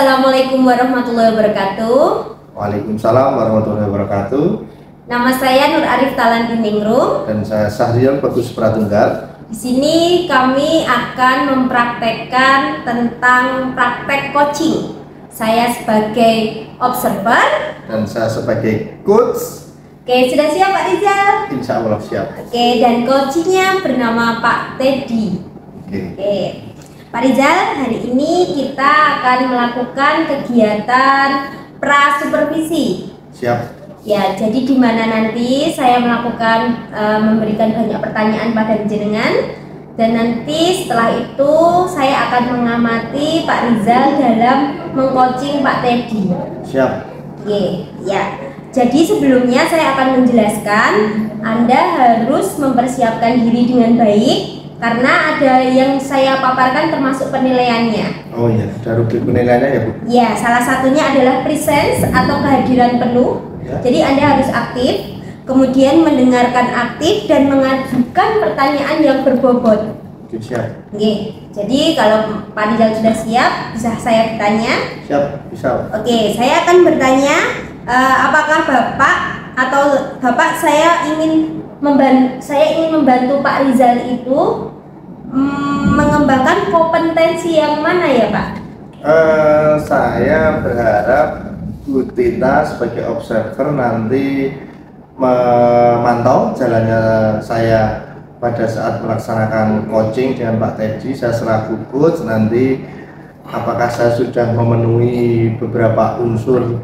Assalamualaikum warahmatullahi wabarakatuh. Waalaikumsalam warahmatullahi wabarakatuh. Nama saya Nur Arif Talandiningrum. Dan saya Sahrial Bagus Pratunggal. Di sini kami akan mempraktekkan tentang praktek coaching. Saya sebagai observer Dan saya sebagai coach. Oke, sudah siap Pak Rizal? Insya Allah siap. Oke, dan coachingnya bernama Pak Teddy. Oke. Pak Rizal, hari ini kita akan melakukan kegiatan pra-supervisi. Siap. Ya, jadi di mana nanti saya melakukan memberikan banyak pertanyaan pada jenengan, dan nanti setelah itu saya akan mengamati Pak Rizal dalam mengcoaching Pak Teddy. Siap. Oke, ya. Jadi sebelumnya saya akan menjelaskan, Anda harus mempersiapkan diri dengan baik. Karena ada yang saya paparkan termasuk penilaiannya. Oh iya, ada rubrik penilaiannya ya Bu? Ya, salah satunya adalah presence atau kehadiran penuh. Ya. Jadi Anda harus aktif, kemudian mendengarkan aktif dan mengajukan pertanyaan yang berbobot. Oke, siap. Oke, jadi kalau Pak Rizal sudah siap, bisa saya bertanya? Siap, bisa. Oke, saya akan bertanya, apakah Bapak saya ingin membantu Pak Rizal itu mengembangkan kompetensi yang mana ya Pak? Saya berharap Bu Tita sebagai observer nanti memantau jalannya saya pada saat melaksanakan coaching dengan Pak Teddy. Saya selaku coach nanti apakah saya sudah memenuhi beberapa unsur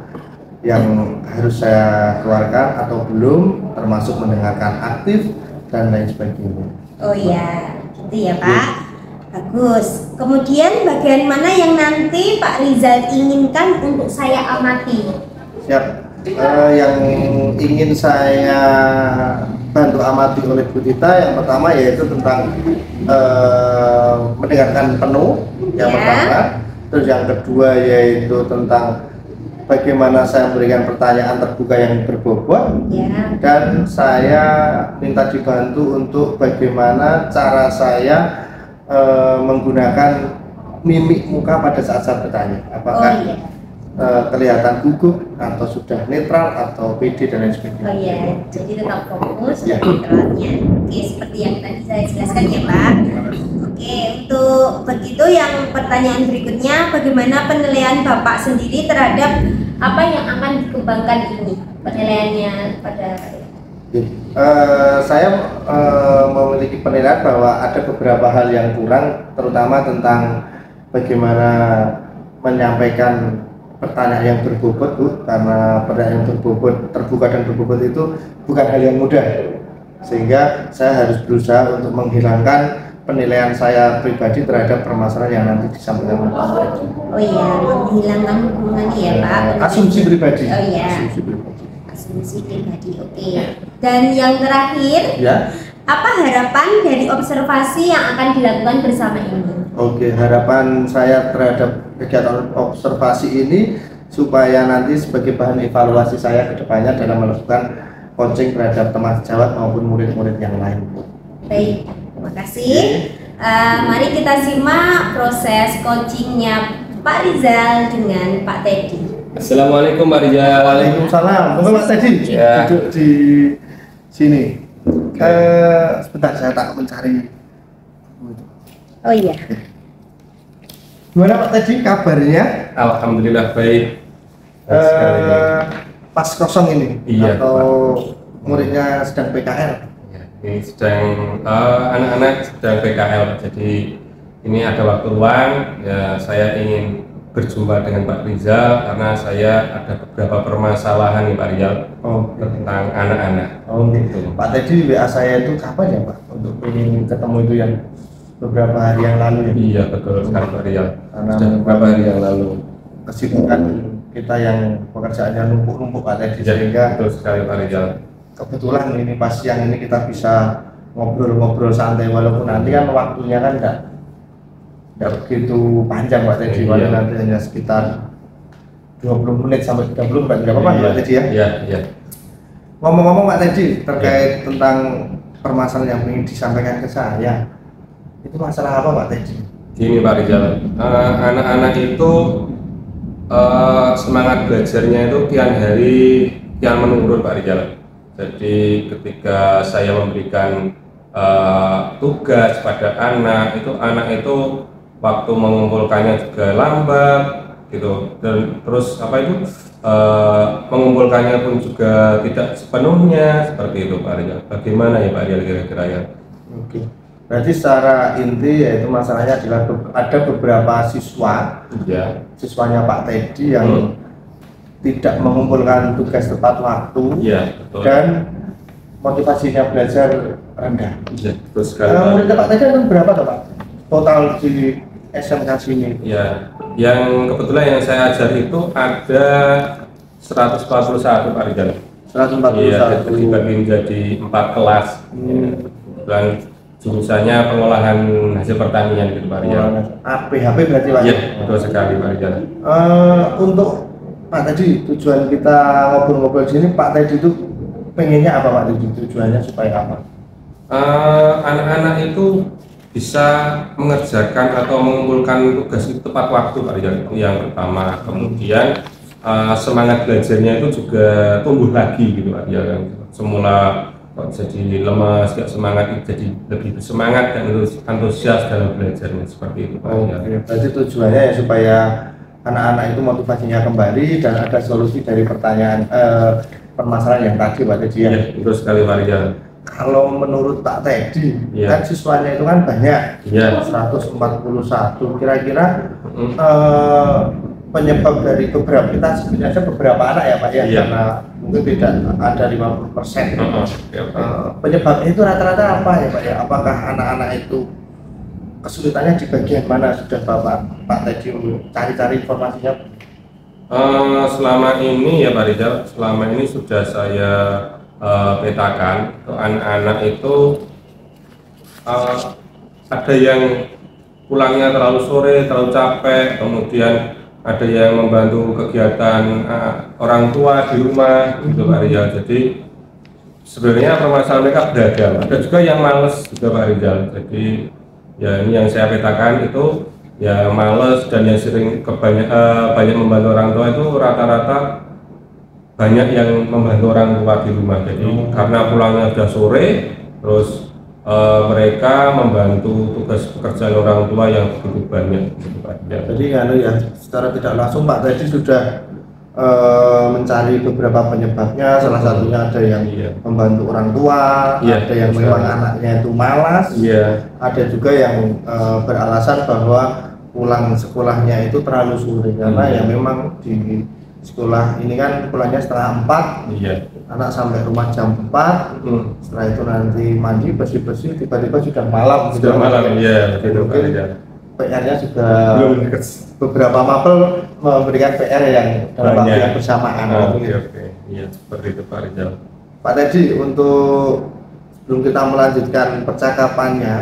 yang harus saya keluarkan atau belum, termasuk mendengarkan aktif dan lain sebagainya. Oh iya, gitu ya Pak. Bagus. Kemudian bagian mana yang nanti Pak Rizal inginkan untuk saya amati? Siap. Yang ingin saya bantu amati oleh Bu Tita yang pertama yaitu tentang mendengarkan penuh yang pertama. Terus yang kedua yaitu tentang bagaimana saya memberikan pertanyaan terbuka yang berbobot. Dan saya minta dibantu untuk bagaimana cara saya menggunakan mimik muka pada saat saya bertanya. Apakah kelihatan gugup atau sudah netral atau pede dan lain sebagainya. Oh iya, jadi tetap fokus pada netralnya. Oke, seperti yang tadi saya jelaskan ya Pak. Oke, untuk begitu yang pertanyaan berikutnya, bagaimana penilaian Bapak sendiri terhadap apa yang akan dikembangkan ini? Penilaiannya pada saya memiliki penilaian bahwa ada beberapa hal yang kurang, terutama tentang bagaimana menyampaikan pertanyaan yang berbobot Bu, karena pertanyaan yang berbobot, terbuka dan berbobot itu bukan hal yang mudah, sehingga saya harus berusaha untuk menghilangkan penilaian saya pribadi terhadap permasalahan yang nanti disampaikan oleh Pak Teddy. Oh iya, menghilangkan hubungan ya Pak. Asumsi pribadi. Oh iya. Asumsi pribadi. Asumsi pribadi. Oke. Dan yang terakhir, Ya. apa harapan dari observasi yang akan dilakukan bersama ini? Oke, harapan saya terhadap kegiatan observasi ini supaya nanti sebagai bahan evaluasi saya ke depannya dalam melakukan coaching terhadap teman sejawat maupun murid-murid yang lain. Baik, terima kasih. Mari kita simak proses coachingnya Pak Rizal dengan Pak Teddy. Assalamualaikum Pak Rizal. Waalaikumsalam. Monggo Pak Teddy Ya. duduk di sini. Sebentar saya tak mencari. Oh iya. Gimana Pak Teddy kabarnya? Alhamdulillah baik. Sekali. Pas kosong ini Iya, atau muridnya sedang PKL? Ya, ini sedang anak-anak sedang PKL, jadi ini ada waktu luang. Ya, saya ingin berjumpa dengan Pak Rizal karena saya ada beberapa permasalahan nih Pak Rizal tentang anak-anak. Oh gitu. Pak Teddy WA saya itu kapan ya Pak? Untuk ingin ketemu itu yang beberapa hari yang lalu ya? Iya betul sekali Pak Rizal. Karena Sudah beberapa hari yang lalu. Kesibukan kita yang pekerjaannya numpuk-numpuk Pak Teddy, sehingga betul sekali Pak Rizal. kebetulan ini pas siang ini kita bisa ngobrol-ngobrol santai, walaupun nanti kan waktunya kan enggak begitu panjang Pak Teddy, Iya. nanti hanya sekitar 20 menit sampai 30 Pak, enggak apa-apa Pak Teddy ya? Iya, iya. Ngomong-ngomong Pak Teddy terkait tentang permasalahan yang ingin disampaikan ke saya, itu masalah apa Pak Teddy? Gini Pak Rizal, anak-anak itu semangat belajarnya itu kian hari kian menurun Pak Rizal. Jadi ketika saya memberikan tugas pada anak itu waktu mengumpulkannya juga lambat gitu, dan terus mengumpulkannya pun juga tidak sepenuhnya seperti itu Pak Rizal. Bagaimana ya Pak Rizal kira-kira ya? Oke. Berarti secara inti yaitu masalahnya adalah ada beberapa siswa, Ya. siswanya Pak Teddy yang tidak mengumpulkan tugas tepat waktu, Ya, betul. dan motivasinya belajar rendah. Ya, betul sekali. Murid Pak Teddy itu berapa tuh Pak? Total di SMK sini? Ya, yang kebetulan yang saya ajar itu ada 141 Pak Rizal. 141. Iya, dibagi menjadi 4 kelas. Dan jurusannya pengolahan hasil pertanian gitu Pak Rizal. APHP berarti Pak? Iya, betul sekali Pak Rizal. Untuk Pak Teddy, tujuan kita ngobrol-ngobrol di sini, Pak Teddy itu pengennya apa Pak Teddy? Tujuannya supaya apa? Anak-anak itu bisa mengerjakan atau mengumpulkan tugas itu tepat waktu Pak Rizal, itu yang pertama. Kemudian semangat belajarnya itu juga tumbuh lagi gitu Pak Rizal. Semula kok jadi lemas, gak semangat, jadi lebih bersemangat dan antusias dalam belajarnya, seperti itu Pak Rizal. Berarti tujuannya ya supaya anak-anak itu motivasinya kembali dan ada solusi dari permasalahan yang tadi Pak Teddy ya? Iya, betul sekali Pak Rizal. Kalau menurut Pak Teddy, Iya. kan siswanya itu kan banyak, Iya. 141. Kira-kira penyebab dari beberapa, kita sebenarnya ada beberapa anak ya Pak ya, Iya. karena mungkin tidak ada 50%. Oke. Penyebabnya itu rata-rata apa ya Pak ya? Apakah anak-anak itu kesulitannya di bagian mana? Sudah Pak Teddy cari-cari informasinya? Selama ini ya Pak Rizal, selama ini sudah saya petakan ke anak-anak itu ada yang pulangnya terlalu sore, terlalu capek, kemudian ada yang membantu kegiatan orang tua di rumah gitu Pak Rizal. Jadi sebenarnya permasalahan mereka beragam, ada juga yang males juga Pak Rizal. Jadi ya ini yang saya petakan itu ya males dan yang sering banyak membantu orang tua itu rata-rata banyak yang membantu orang tua di rumah. Jadi karena pulangnya sudah sore, terus mereka membantu tugas pekerjaan orang tua yang begitu banyak. Jadi ya secara tidak langsung Pak Teddy sudah mencari beberapa penyebabnya. Salah satunya ada yang membantu orang tua, ada yang memang anaknya itu malas, ada juga yang beralasan bahwa pulang sekolahnya itu terlalu sore karena ya memang di sekolah ini kan pulangnya setengah 4, anak sampai rumah jam 4, setelah itu nanti mandi bersih-bersih, tiba-tiba sudah malam. Iya, mungkin PR-nya juga beberapa mapel memberikan PR yang dalam waktu yang bersamaan. Iya, seperti itu Pak Rizal. Pak Teddy, untuk sebelum kita melanjutkan percakapannya,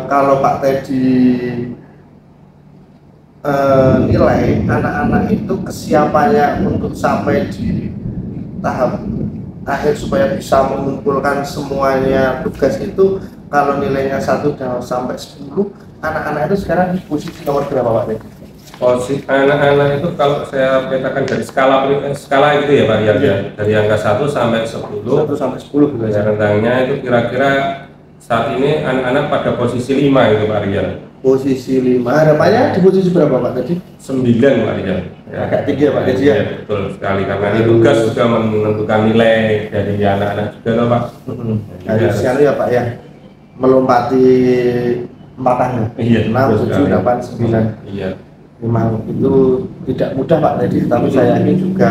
kalau Pak Teddy nilai anak-anak itu kesiapannya untuk sampai di tahap akhir supaya bisa mengumpulkan semuanya tugas itu, kalau nilainya 1 sampai 10, anak-anak itu sekarang di posisi nomor berapa Pak Teddy? Posisi anak-anak itu kalau saya petakan dari skala itu ya Pak Rizal, dari angka 1 sampai 10. 1 sampai 10 gitu ya. Rentangnya itu kira-kira saat ini anak-anak pada posisi 5 itu Pak Rizal. Posisi 5, harapannya di posisi berapa Pak Teddy? 9 Pak Rizal. Agak tinggi ya Pak Teddy ya? Betul sekali, karena ini tugas juga menentukan nilai dari anak-anak juga loh Pak. Harus sekali ya Pak ya, melompati 4 angka, 6, 7, 8, 9. Iya. Memang itu tidak mudah Pak Teddy, tapi saya yakin juga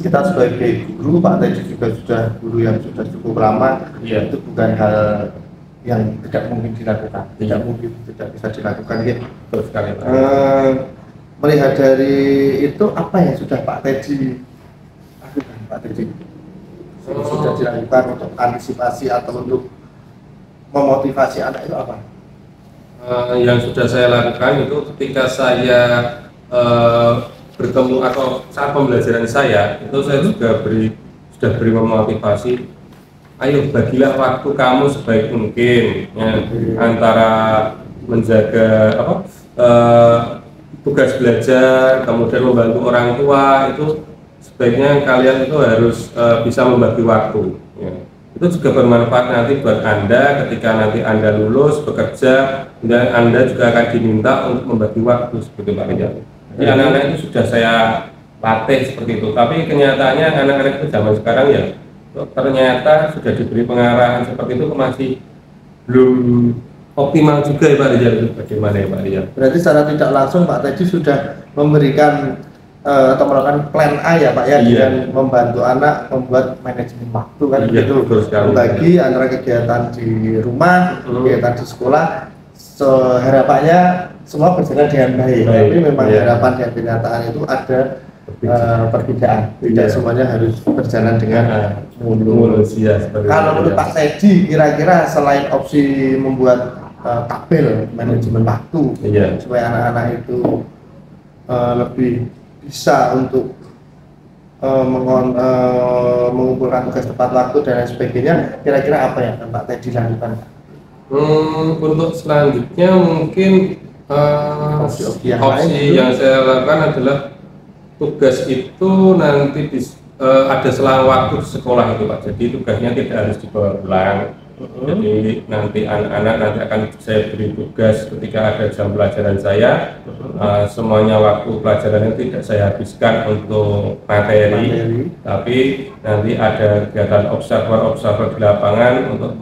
kita sebagai guru, Pak Teddy juga sudah guru yang sudah cukup lama, itu bukan hal yang tidak mungkin dilakukan, tidak mungkin tidak bisa dilakukan gitu. Betul sekali Pak. Melihat dari itu apa yang sudah Pak Teddy lakukan, Pak Teddy? Sudah dilakukan untuk antisipasi atau untuk memotivasi anak itu apa? Yang sudah saya lakukan itu ketika saya bertemu atau saat pembelajaran saya itu saya juga sudah beri memotivasi, ayo bagilah waktu kamu sebaik mungkin ya, antara menjaga tugas belajar, kemudian membantu orang tua, itu sebaiknya kalian itu harus bisa membagi waktu. Ya. Itu juga bermanfaat nanti buat Anda ketika nanti Anda lulus bekerja, dan Anda juga akan diminta untuk membagi waktu seperti Pak Rijal. Jadi anak-anak itu sudah saya latih seperti itu, tapi kenyataannya anak-anak itu zaman sekarang ya ternyata sudah diberi pengarahan seperti itu masih belum optimal juga ya Pak Rijal. Itu bagaimana ya Pak Rijal? Berarti secara tidak langsung Pak Teddy sudah memberikan atau melakukan plan A ya Pak ya, dengan membantu anak membuat manajemen waktu kan, begitu, membagi antara kegiatan di rumah, kegiatan di sekolah. Harapannya semua berjalan dengan baik, tapi memang harapan yang kenyataan itu ada perbedaan, tidak semuanya harus berjalan dengan mulus. Kalau menurut Pak Teddy, kira-kira selain opsi membuat tabel manajemen waktu supaya anak-anak itu lebih bisa untuk mengumpulkan tugas tepat waktu dan lain sebagainya, kira-kira apa yang Pak Teddy lakukan? Untuk selanjutnya mungkin opsi yang saya lakukan adalah tugas itu nanti ada selang waktu di sekolah itu Pak, jadi tugasnya tidak harus dibawa pulang. Jadi nanti anak-anak nanti akan saya beri tugas ketika ada jam pelajaran saya, semuanya waktu pelajaran tidak saya habiskan untuk materi, tapi nanti ada kegiatan observer di lapangan untuk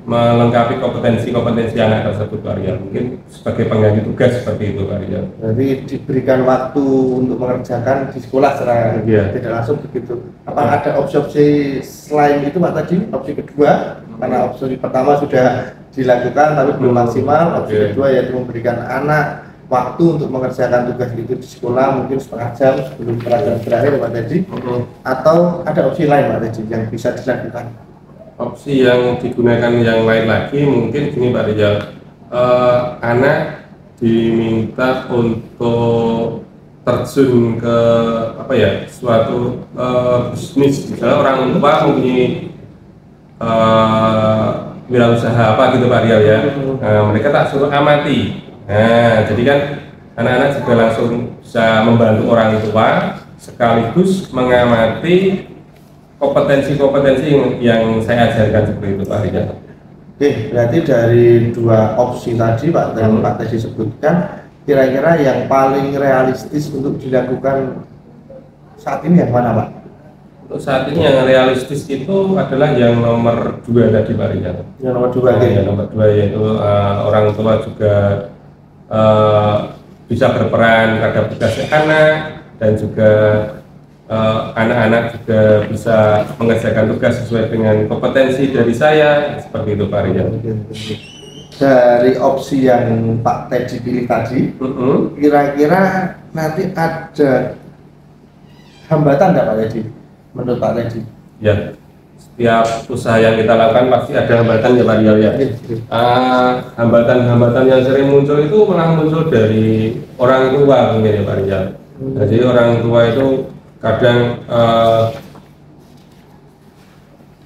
melengkapi kompetensi anak tersebut Pak Rijal. Mungkin sebagai pengganti tugas seperti itu Pak Rijal. Jadi diberikan waktu untuk mengerjakan di sekolah secara tidak langsung begitu. Apa ada opsi-opsi selain itu Pak tadi? Opsi kedua, karena opsi pertama sudah dilakukan tapi belum maksimal. Opsi kedua yaitu memberikan anak waktu untuk mengerjakan tugas itu di sekolah mungkin setengah jam sebelum pelajaran berakhir Pak tadi. Atau ada opsi lain Pak tadi yang bisa dilakukan? Opsi yang digunakan yang lain lagi mungkin gini Pak Rijal, anak diminta untuk terjun ke suatu bisnis, misalnya orang tua mempunyai wirausaha apa gitu Pak Rijal ya, mereka tak suruh amati. Nah jadi kan anak-anak juga langsung bisa membantu orang tua sekaligus mengamati kompetensi yang saya ajarkan seperti itu Pak Rijal. Oke, berarti dari dua opsi tadi Pak tadi sebutkan, kira-kira yang paling realistis untuk dilakukan saat ini yang mana Pak? Untuk saat ini yang realistis itu adalah yang nomor 2 tadi Pak Rijal. Yang nomor 2 yang nomor 2 yaitu orang tua juga bisa berperan terhadap tugas anak, dan juga anak-anak juga bisa mengerjakan tugas sesuai dengan kompetensi dari saya, seperti itu Pak Rijal. Dari opsi yang Pak Teddy pilih tadi, kira-kira nanti ada hambatan nggak Pak Teddy? Menurut Pak Teddy? Ya, setiap usaha yang kita lakukan pasti ada hambatan ya Pak Rijal ya. Hambatan-hambatan yang sering muncul itu malah muncul dari orang tua mungkin ya Pak Rijal. Jadi orang tua itu kadang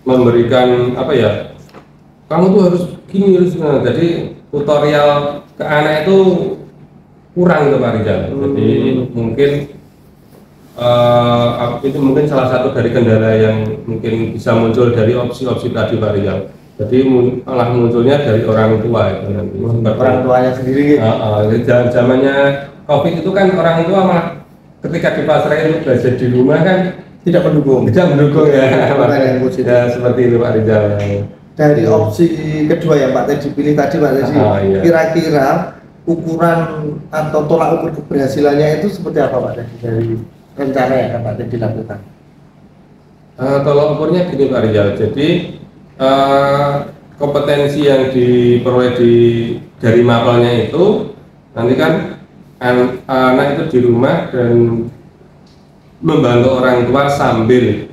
memberikan kamu tuh harus gini, jadi tutorial ke anak itu kurang tuh Pak Rijal. Jadi mungkin itu mungkin salah satu dari kendala yang mungkin bisa muncul dari opsi-opsi tadi Pak Rijal. Jadi malah munculnya dari orang tua itu nanti. Orang tuanya sendiri. Zamannya COVID itu kan orang tua malah ketika dipasrahin belajar di rumah kan tidak mendukung ya. Ya seperti itu Pak Rijal. Dari opsi kedua yang Pak Teddy pilih tadi Pak Teddy, kira-kira ukuran atau tolak ukur keberhasilannya itu seperti apa Pak Teddy dari rencana yang akan Pak Teddy lakukan? Tolak ukurnya gini Pak Rijal, jadi kompetensi yang diperoleh dari mapelnya itu nanti kan anak itu di rumah dan membantu orang tua sambil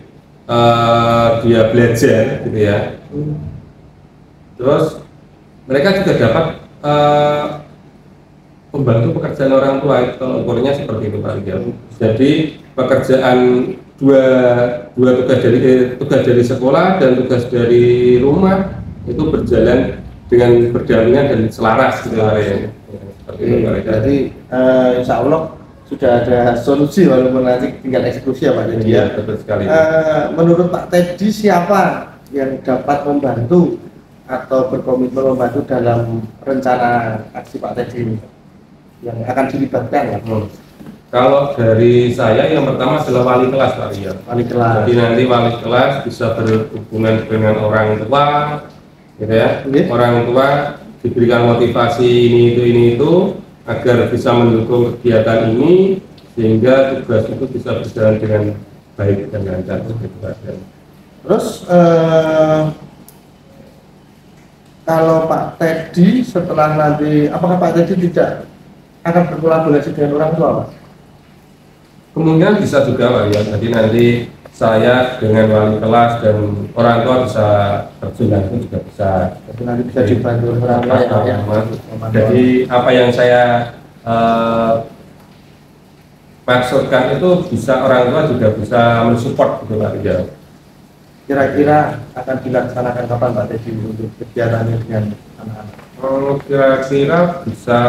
dia belajar gitu ya. Terus mereka juga dapat membantu pekerjaan orang tua, itu ukurnya seperti itu Pak Rijal. Jadi pekerjaan dua tugas dari sekolah dan tugas dari rumah itu berjalan dengan berdampingan dan selaras gitu ya. Seperti itu, Pak Rizal. Jadi insya Allah sudah ada solusi walaupun nanti tinggal eksekusi ya Pak Teddy. Iya, betul sekali. Menurut Pak Teddy siapa yang dapat membantu atau berkomitmen membantu dalam rencana aksi Pak Teddy ini yang akan dilibatkan ya? Kalau dari saya yang pertama adalah wali kelas Pak Rizal. Wali kelas. Jadi nanti wali kelas bisa berhubungan dengan orang tua, gitu ya. Orang tua diberikan motivasi ini itu agar bisa mendukung kegiatan ini sehingga tugas itu bisa berjalan dengan baik dan lancar seperti itu. Terus kalau Pak Teddy setelah nanti, apakah Pak Teddy tidak akan berkolaborasi dengan orang tua Pak? Kemungkinan bisa juga Pak ya. Jadi nanti saya dengan wali kelas dan orang tua bisa terjun langsung juga bisa. Jadi nanti bisa dibantu orang tua ya. Jadi apa yang saya maksudkan itu bisa orang tua juga bisa mensupport gitu Pak Rizal. Kira-kira akan dilaksanakan kapan Pak Teddy untuk kegiatannya dengan anak-anak? Kira-kira bisa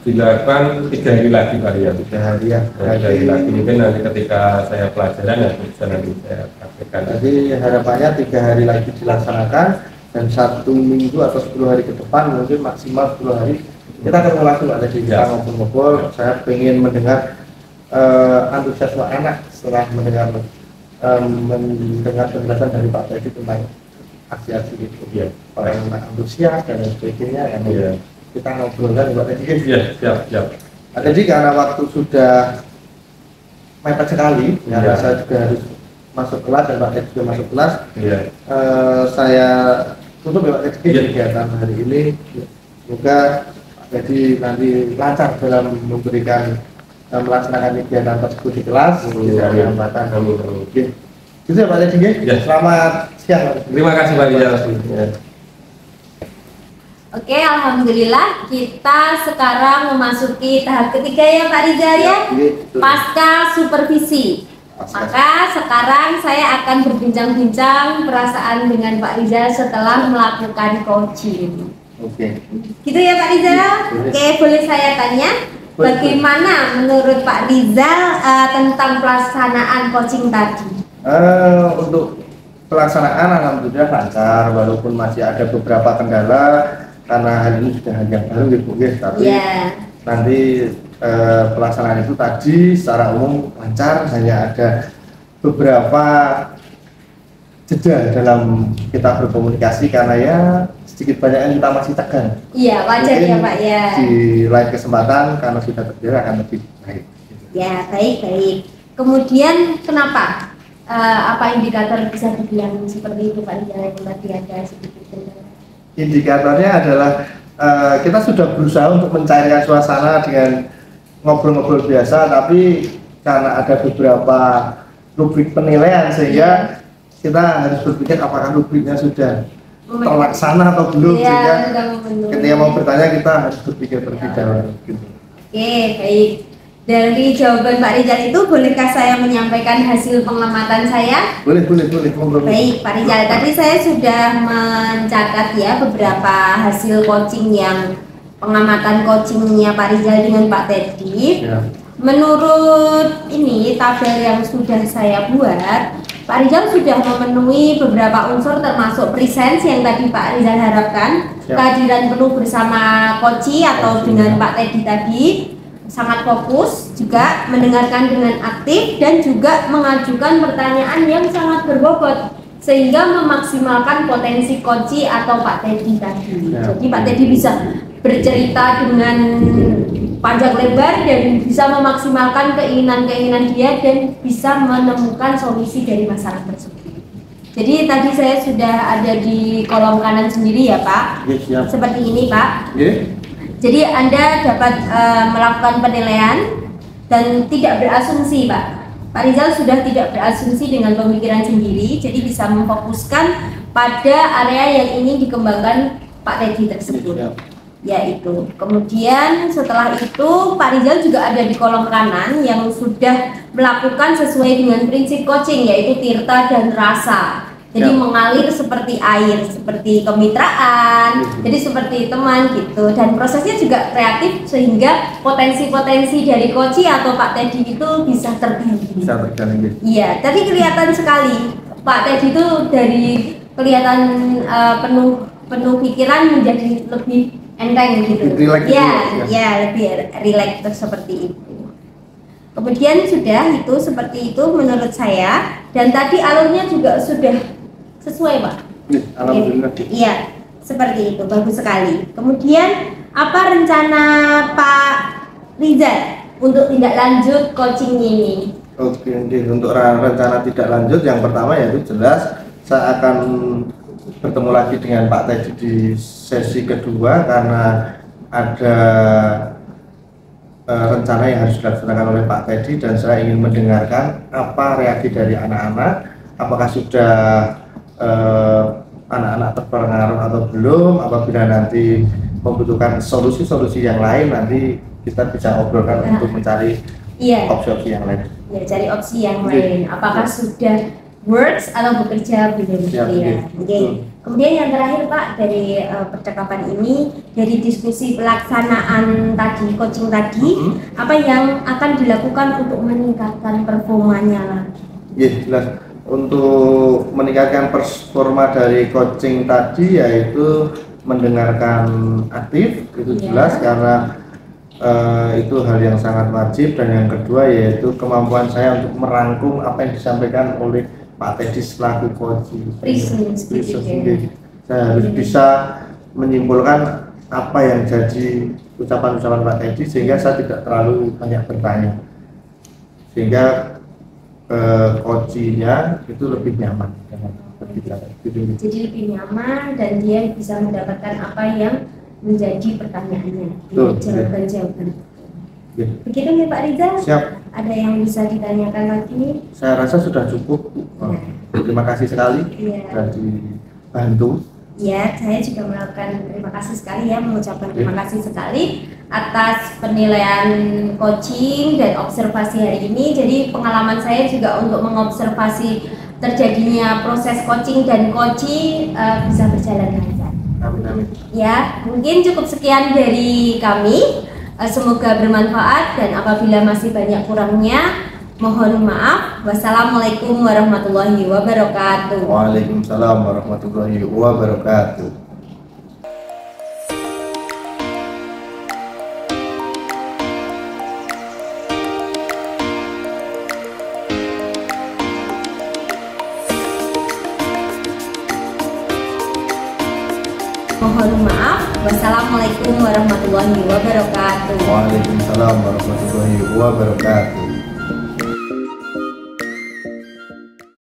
dilakukan 3 hari lagi Pak Rizal. 3 hari ya. 3 hari lagi mungkin nanti ketika saya pelajaran ya bisa nanti saya praktekkan. Jadi harapannya 3 hari lagi dilaksanakan dan 1 minggu atau 10 hari ke depan mungkin maksimal 10 hari kita akan ngelakuin Pak Teddy. Kita ngobrol-ngobrol. Saya ingin mendengar antusiasme anak setelah mendengar penjelasan dari Pak Teddy tentang aksi-aksi itu. Ya. Orang anak antusias dan sebagainya kan. Ya. Kita ngobrolkan Pak Teddy. Iya, siap. Pak Teddy karena waktu sudah mepet sekali, karena saya juga harus masuk kelas dan Pak Teddy juga masuk kelas. Iya. Saya tutup ya Pak Teddy kegiatan hari ini. Semoga Pak Teddy nanti lancar dalam memberikan melaksanakan kegiatan tersebut di kelas, tidak ada hambatan. Oke. Gitu ya Pak Teddy. Ya. Selamat siang Pak. Terima kasih Pak Rizal. Oke, alhamdulillah kita sekarang memasuki tahap ketiga ya Pak Rizal ya, pasca supervisi. Maka sekarang saya akan berbincang-bincang perasaan dengan Pak Rizal setelah melakukan coaching. Oke. Gitu ya Pak Rizal. Oke, boleh saya tanya? Bagaimana menurut Pak Rizal tentang pelaksanaan coaching tadi? Untuk pelaksanaan alhamdulillah lancar, walaupun masih ada beberapa kendala karena hari ini sudah hari yang baru gitu guys, tapi nanti pelaksanaan itu tadi secara umum lancar, hanya ada beberapa jeda dalam kita berkomunikasi karena ya sedikit banyak yang kita masih tegang. Iya, wajar ya Pak ya. Di lain kesempatan karena sudah terbiasa akan lebih baik. Ya, baik. Kemudian kenapa? Apa indikator bisa dibilang seperti itu Pak Rizal yang tadi ada sedikit? Indikatornya adalah kita sudah berusaha untuk mencairkan suasana dengan ngobrol-ngobrol biasa, tapi karena ada beberapa rubrik penilaian sehingga kita harus berpikir apakah rubriknya sudah terlaksana atau belum, sehingga ketika mau bertanya kita harus berpikir terlebih dahulu. Oke, baik. Dari jawaban Pak Rizal itu, bolehkah saya menyampaikan hasil pengamatan saya? Boleh. Baik, Pak Rizal, tadi saya sudah mencatat ya beberapa hasil coaching yang pengamatan coachingnya Pak Rizal dengan Pak Teddy. Ya. Menurut ini tabel yang sudah saya buat, Pak Rizal sudah memenuhi beberapa unsur termasuk presence yang tadi Pak Rizal harapkan, kehadiran penuh bersama coach atau dengan Pak Teddy tadi, sangat fokus, juga mendengarkan dengan aktif dan juga mengajukan pertanyaan yang sangat berbobot sehingga memaksimalkan potensi coach atau Pak Teddy tadi. Jadi Pak Teddy bisa bercerita dengan panjang lebar dan bisa memaksimalkan keinginan-keinginan dia dan bisa menemukan solusi dari masalah tersebut. Jadi tadi saya sudah ada di kolom kanan sendiri ya Pak. Seperti ini Pak. Jadi Anda dapat melakukan penilaian dan tidak berasumsi Pak. Pak Rizal sudah tidak berasumsi dengan pemikiran sendiri, jadi bisa memfokuskan pada area yang ingin dikembangkan Pak Teddy tersebut. Yaitu, kemudian setelah itu Pak Rizal juga ada di kolom kanan yang sudah melakukan sesuai dengan prinsip coaching, yaitu tirta dan rasa. Jadi mengalir seperti air, seperti kemitraan, jadi seperti teman gitu. Dan prosesnya juga kreatif sehingga potensi-potensi dari Koci atau Pak Teddy itu bisa tergali. Bisa tergali. Iya, tapi kelihatan sekali Pak Teddy itu dari kelihatan penuh pikiran menjadi lebih enteng gitu. Ya, lebih rileks seperti itu. Kemudian sudah itu seperti itu menurut saya, dan tadi alurnya juga sudah sesuai, Pak. Alhamdulillah. Iya, seperti itu, bagus sekali. Kemudian apa rencana Pak Rizal untuk tindak lanjut coaching ini? Oke, untuk rencana tidak lanjut yang pertama yaitu jelas saya akan bertemu lagi dengan Pak Teddy di sesi kedua karena ada rencana yang harus dilaksanakan oleh Pak Teddy dan saya ingin mendengarkan apa reaksi dari anak-anak, apakah sudah anak-anak terpengaruh atau belum. Apabila nanti membutuhkan solusi-solusi yang lain, nanti kita bisa obrolkan untuk mencari opsi-opsi yang lain. Ya, cari opsi yang lain. Apakah sudah works atau bekerja belum? Ya. Kemudian yang terakhir Pak, dari percakapan ini, dari diskusi pelaksanaan tadi, coaching tadi, apa yang akan dilakukan untuk meningkatkan performanya lagi? Ya, jelas. Untuk meningkatkan performa dari coaching tadi yaitu mendengarkan aktif, itu jelas karena itu hal yang sangat wajib. Dan yang kedua yaitu kemampuan saya untuk merangkum apa yang disampaikan oleh Pak Teddy selaku coaching. Saya harus bisa menyimpulkan apa yang jadi ucapan-ucapan Pak Teddy sehingga saya tidak terlalu banyak bertanya, sehingga coachingnya itu lebih nyaman dengan berbicara. Jadi lebih nyaman dan dia bisa mendapatkan apa yang menjadi pertanyaannya, jawaban-jawaban. Ya. Begitu nih Pak Rizal. Siap. Ada yang bisa ditanyakan lagi? Saya rasa sudah cukup. Terima kasih sekali sudah dibantu. Ya, saya juga melakukan terima kasih sekali ya, mengucapkan terima kasih sekali atas penilaian coaching dan observasi hari ini. Jadi pengalaman saya juga untuk mengobservasi terjadinya proses coaching dan coaching bisa berjalan lancar. Amin. Ya, mungkin cukup sekian dari kami. Semoga bermanfaat dan apabila masih banyak kurangnya mohon maaf. Wassalamualaikum warahmatullahi wabarakatuh. Waalaikumsalam warahmatullahi wabarakatuh. Mohon maaf. Wassalamualaikum warahmatullahi wabarakatuh. Waalaikumsalam warahmatullahi wabarakatuh.